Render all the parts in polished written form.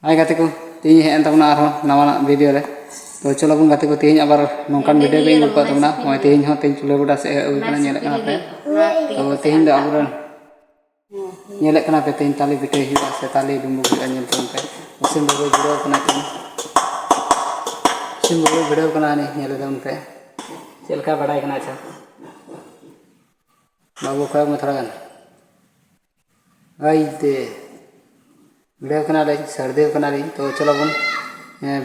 Hai gati ko, tinggi hean tamu na arho nama video le. तो चलो अपन गति को तीन अबार नौकान वीडियो को इंगुल पाता ना मैं तीन हो तीन चुले बुढ़ा से उगना nyelek kana pe तो तीन दा अबुरन nyelek kana pe तीन ताली बिटे हिवा से ताली दुम्बु बिटा nyel तुम पे उसी में वीडियो kana तीन उसी में वीडियो kana ने nyelek तुम पे चल का बड़ा kana अच्छा बाबू का में थोड़ा गन आई दे वीडियो kana ले सर्दी kana ले तो चलो अपन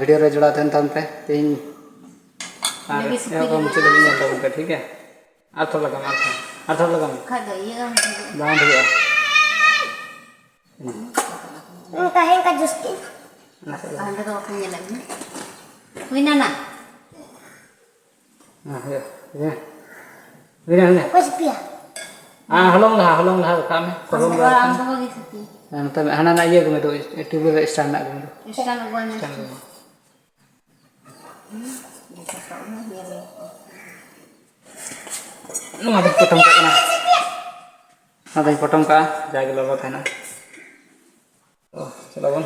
वीडियो रे जुड़ा थे तम पे तीन और मुझे भी नहीं आता ठीक है अर्थ लगा खादो ये काम बांध गया कहीं का जुस्ती बांध तो अपने लगे हुई ना ये कुछ पिया हलोंग ला काम है हलोंग ला तब हना ना ये गुमे तो ट्यूब स्टैंड ना गुमे stand गुमे ada potong ka na ada potong ka jaga lolo thana oh chalo bon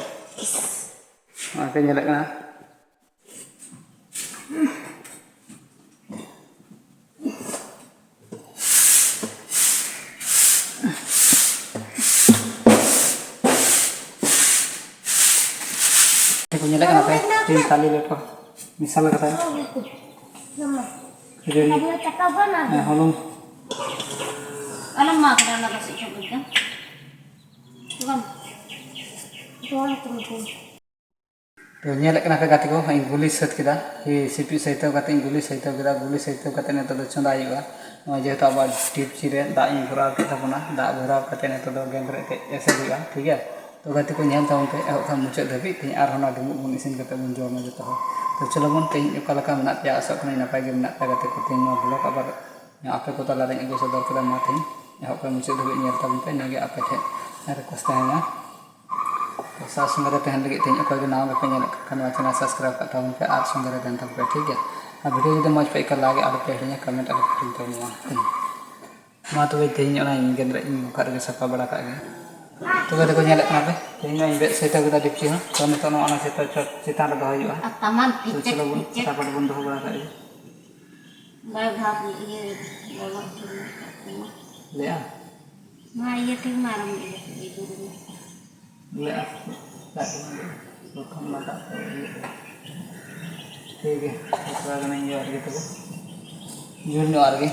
ate nyelek na ko nyelek na pe tin tali leto misal kata jadi halong alam mak na kasi sabod ka bukan तो nyelek kana pe gati ko ing guli set kida hi sipi saito kate ing guli saito kate ne to chonda ayuga no je ta ba tip chire da ing bhora ke tapona da bhora kate ne to gendre te ese huiga ठीक है तो गति को nyel taun pe ehok kham muchet dhabi tin ar hona dumu bun isin kate bun jom je to तो चलो बन तीन उका लका मेना पे आसा कने नपाय गे मेना पे गते को तीन ब्लॉग आबार आपे को तला रेंग गो सदर कदा मा तीन ehok पे मुचे धबे nyel tabun पे नेगे आपे थे रिक्वेस्ट है तो सास संगरे तहन लगे तीन उका गे नाम पे nyelek kan चैनल सब्सक्राइब का tabun पे आर संगरे तहन तब पे ठीक है अब वीडियो जदि मज पे का लागे आलो पे हरिया कमेंट आलो पे तो मा तो वे तीन ओना गेंद्र इन मुखा रे सफा बड़ा का गे तो गते को nyelek ना पे तीन इन बे सेता गदा डिपची हो तो न तो ओना सेता चितान रे दहयुआ taman तो चलो बन फटाफट बन दो बड़ा का मैं भाग ये ले आ मा ये ठीक मारम ले आ तो कम लगा ठीक है थोड़ा नहीं ये और gitu जुड़ने और के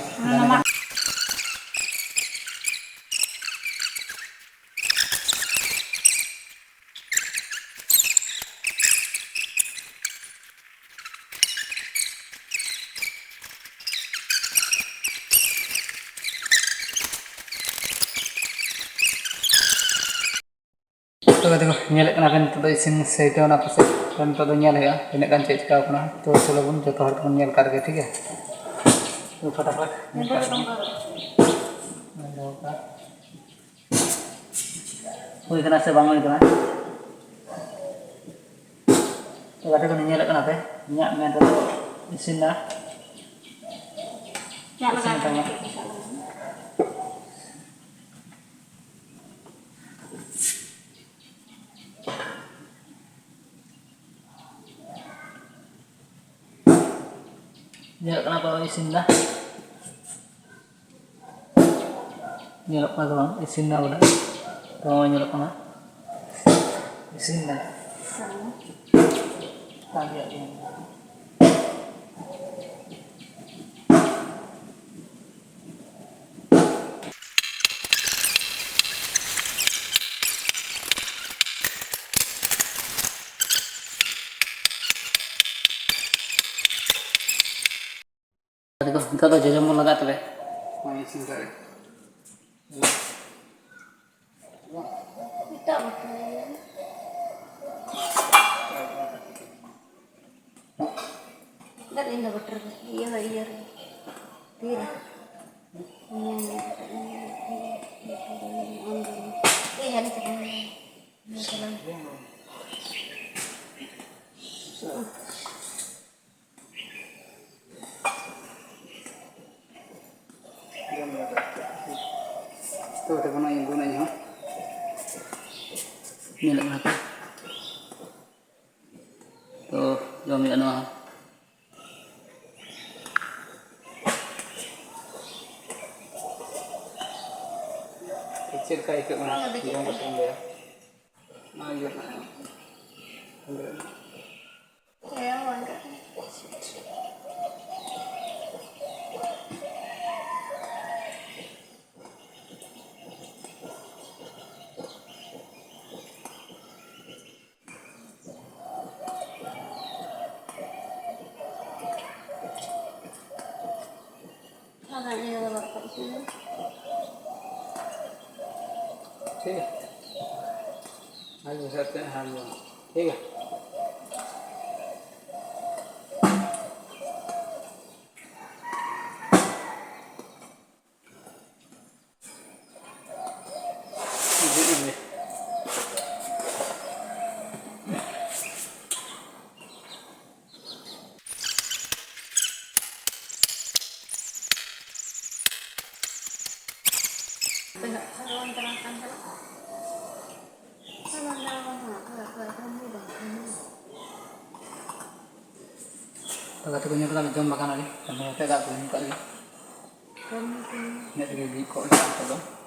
तो देखो nyelek kana kan to isin seite ona pase kan to nyel ya ini kan cek ka अपना तो चलो बन जो तो हर को nyel करके ठीक है तो फटाफट कोई कना से बांग कना तो गाते को nyelek kana पे nya men तो isin ना nyelek kana pa isin na nyelek kana bang isin na udah to nyelek kana isin na tadi ya देखो इनका तो जजम लगा तबे मैं इसी करे kita dan ini betul iya tidak Tuh, ada mana yang gunanya? Ini lagi apa? kami ano. Kecil kayak ikut mana? Yang betul dia. Nah, iya. Ya, warga. Makanya ya bapak sini. ठीक है आज बसाते हैं हाल में ठीक है जी जी Kawan terangkan kan? Kawan terangkan kamu dah kamu. kata kunyah kita jom makan lagi sampai kita tak kunyah kali Kamu ini lagi kok ni apa tu